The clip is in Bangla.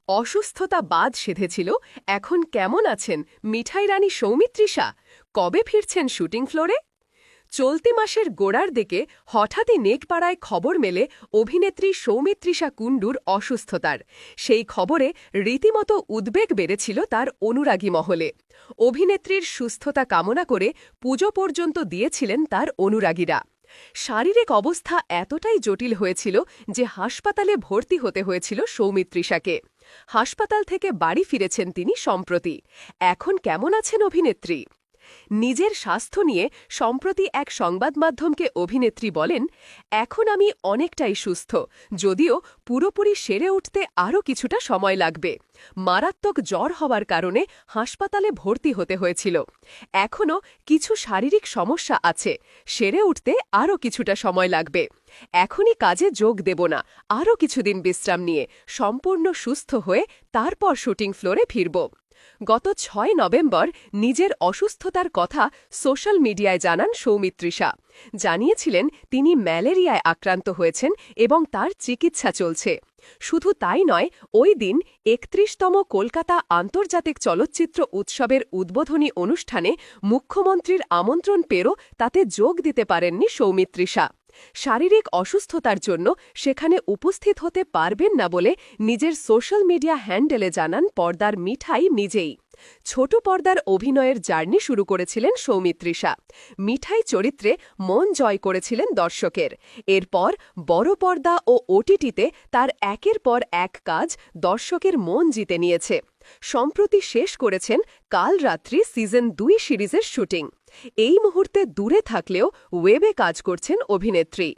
অসুস্থতা বাদ সেধেছিল। এখন কেমন আছেন মিঠাই রানী সৌমিত্রিষা? কবে ফিরছেন শুটিং ফ্লোরে? চলতি মাসের গোড়ার দিকে হঠাৎই নেটপাড়ায় খবর মেলে অভিনেত্রী সৌমিত্রিষা কুণ্ডুর অসুস্থতার। সেই খবরে রীতিমতো উদ্বেগ বেড়েছিল তার অনুরাগী মহলে। অভিনেত্রীর সুস্থতা কামনা করে পুজো পর্যন্ত দিয়েছিলেন তার অনুরাগীরা। শারীরিক অবস্থা এতটাই জটিল হয়েছিল যে হাসপাতালে ভর্তি হতে হয়েছিল সৌমিত্রিষাকে। হাসপাতাল থেকে বাড়ি ফিরেছেন তিনি সম্প্রতি। এখন কেমন আছেন অভিনেত্রী? নিজের স্বাস্থ্য নিয়ে সম্প্রতি এক সংবাদ মাধ্যমকে অভিনেত্রী বলেন, এখন আমি অনেকটাই সুস্থ, যদিও পুরোপুরি সেরে উঠতে আরও কিছুটা সময় লাগবে। মারাত্মক জ্বর হওয়ার কারণে হাসপাতালে ভর্তি হতে হয়েছিল। এখনও কিছু শারীরিক সমস্যা আছে, সেরে উঠতে আরও কিছুটা সময় লাগবে। এখনই কাজে যোগ দেব না, আরও কিছুদিন বিশ্রাম নিয়ে সম্পূর্ণ সুস্থ হয়ে তারপর শুটিং ফ্লোরে ফিরব। গত ৬ নভেম্বর নিজের অসুস্থতার কথা সোশ্যাল মিডিয়ায় জানান সৌমিত্রিষা। জানিয়েছিলেন তিনি ম্যালেরিয়ায় আক্রান্ত হয়েছেন এবং তার চিকিৎসা চলছে। শুধু তাই নয়, ওই দিন ৩১তম কলকাতা আন্তর্জাতিক চলচ্চিত্র উৎসবের উদ্বোধনী অনুষ্ঠানে মুখ্যমন্ত্রীর আমন্ত্রণ পেয়েও তাতে যোগ দিতে পারেননি সৌমিত্রিষা। শারীরিক অসুস্থতার জন্য সেখানে উপস্থিত হতে পারবেন না বলে নিজের সোশ্যাল মিডিয়া হ্যান্ডেলে জানান পর্দার মিঠাই নিজেই। ছোট পর্দার অভিনয়ের জার্নি শুরু করেছিলেন সৌমিত্রিষা। মিঠাই চরিত্রে মন জয় করেছিলেন দর্শকের। এরপর বড় পর্দা ও ওটিটিতে তার একের পর এক কাজ দর্শকের মন জিতে নিয়েছে। সম্প্রতি শেষ করেছেন কাল রাত্রি সিজন ২ সিরিজের শুটিং। এই মুহূর্তে দূরে থাকলেও ওয়েবে কাজ করছেন অভিনেত্রী।